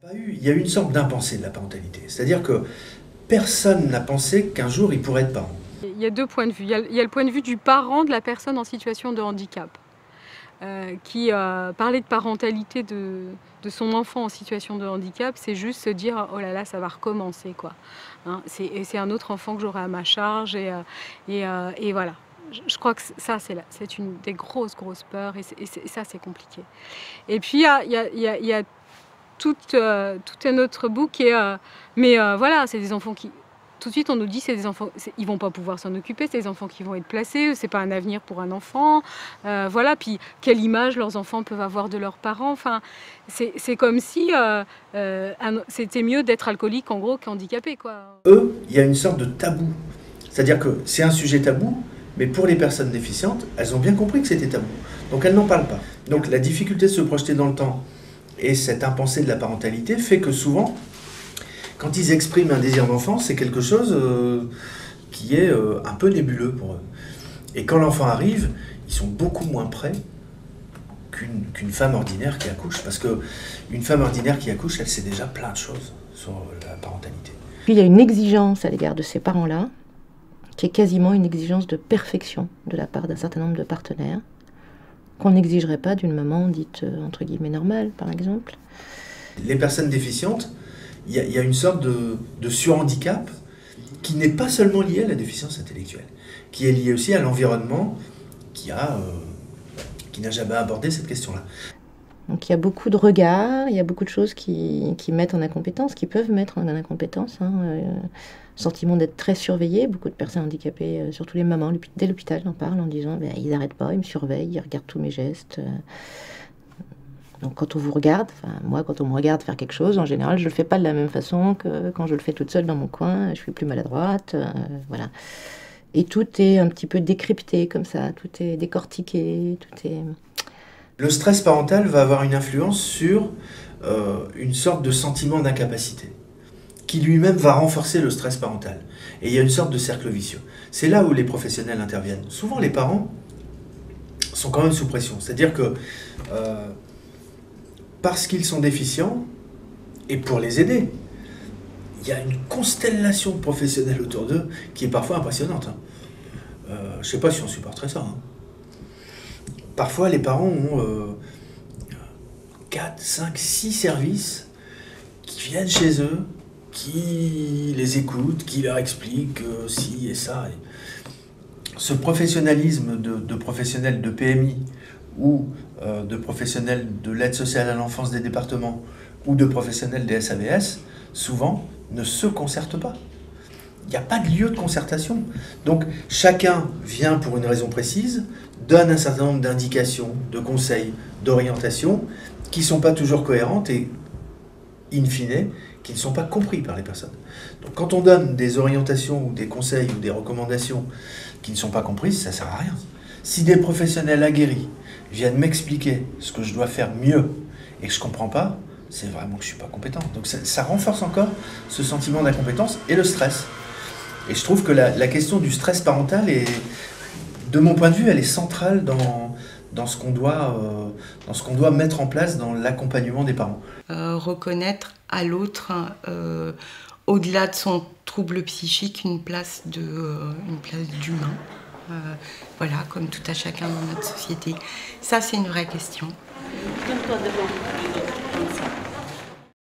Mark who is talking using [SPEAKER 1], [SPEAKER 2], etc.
[SPEAKER 1] Il y a eu une sorte d'impensé de la parentalité, c'est-à-dire que personne n'a pensé qu'un jour il pourrait être parent.
[SPEAKER 2] Il y a deux points de vue. Il y a le point de vue du parent de la personne en situation de handicap, qui parler de parentalité de son enfant en situation de handicap, c'est juste se dire « oh là là, ça va recommencer », quoi. Hein, c'est un autre enfant que j'aurai à ma charge, et voilà. Je crois que ça, c'est une des grosses peurs, et ça, c'est compliqué. Et puis, il y a tout un autre bout qui est... voilà, c'est des enfants qui... Tout de suite, on nous dit c'est des enfants, ils vont pas pouvoir s'en occuper, c'est des enfants qui vont être placés, c'est pas un avenir pour un enfant. Voilà, puis quelle image leurs enfants peuvent avoir de leurs parents. Enfin, c'est comme si c'était mieux d'être alcoolique, en gros, qu'handicapé, quoi.
[SPEAKER 1] Eux, il y a une sorte de tabou. C'est-à-dire que c'est un sujet tabou, mais pour les personnes déficientes, elles ont bien compris que c'était tabou. Donc elles n'en parlent pas. Donc la difficulté de se projeter dans le temps et cette impensée de la parentalité fait que souvent, quand ils expriment un désir d'enfant, c'est quelque chose qui est un peu nébuleux pour eux. Et quand l'enfant arrive, ils sont beaucoup moins prêts qu'une femme ordinaire qui accouche. Parce qu'une femme ordinaire qui accouche, elle sait déjà plein de choses sur la parentalité.
[SPEAKER 3] Puis il y a une exigence à l'égard de ces parents-là, qui est quasiment une exigence de perfection de la part d'un certain nombre de partenaires, qu'on n'exigerait pas d'une maman dite entre guillemets normale, par exemple.
[SPEAKER 1] Les personnes déficientes, il y a une sorte de surhandicap qui n'est pas seulement lié à la déficience intellectuelle, qui est lié aussi à l'environnement qui n'a jamais abordé cette question-là.
[SPEAKER 3] Donc il y a beaucoup de regards, il y a beaucoup de choses qui mettent en incompétence, qui peuvent mettre en incompétence. Sentiment d'être très surveillé, beaucoup de personnes handicapées, surtout les mamans, dès l'hôpital en parlent en disant « ils n'arrêtent pas, ils me surveillent, ils regardent tous mes gestes ». Donc quand on vous regarde, moi quand on me regarde faire quelque chose, en général je le fais pas de la même façon que quand je le fais toute seule dans mon coin, je suis plus maladroite, voilà. Et tout est un petit peu décrypté comme ça, tout est décortiqué, tout est...
[SPEAKER 1] Le stress parental va avoir une influence sur une sorte de sentiment d'incapacité, qui lui-même va renforcer le stress parental. Et il y a une sorte de cercle vicieux. C'est là où les professionnels interviennent. Souvent les parents sont quand même sous pression, c'est-à-dire que parce qu'ils sont déficients, et pour les aider, il y a une constellation de professionnels autour d'eux qui est parfois impressionnante. Je ne sais pas si on supporterait ça. Parfois, les parents ont 4, 5, 6 services qui viennent chez eux, qui les écoutent, qui leur expliquent ci et ça. Ce professionnalisme de professionnels de PMI, ou de professionnels de l'aide sociale à l'enfance des départements ou de professionnels des SAVS, souvent ne se concertent pas. Il n'y a pas de lieu de concertation. Donc chacun vient pour une raison précise, donne un certain nombre d'indications, de conseils, d'orientations qui ne sont pas toujours cohérentes et, in fine, qui ne sont pas compris par les personnes. Donc quand on donne des orientations ou des conseils ou des recommandations qui ne sont pas comprises, ça ne sert à rien. Si des professionnels aguerris viennent m'expliquer ce que je dois faire mieux et que je ne comprends pas, c'est vraiment que je ne suis pas compétent. Donc ça renforce encore ce sentiment d'incompétence et le stress. Et je trouve que la question du stress parental est, de mon point de vue, elle est centrale dans ce qu'on doit mettre en place dans l'accompagnement des parents.
[SPEAKER 4] Reconnaître à l'autre, au-delà de son trouble psychique, une place d'humain. Voilà, comme tout à chacun dans notre société. Ça, c'est une vraie question.
[SPEAKER 5] Donne-toi devant.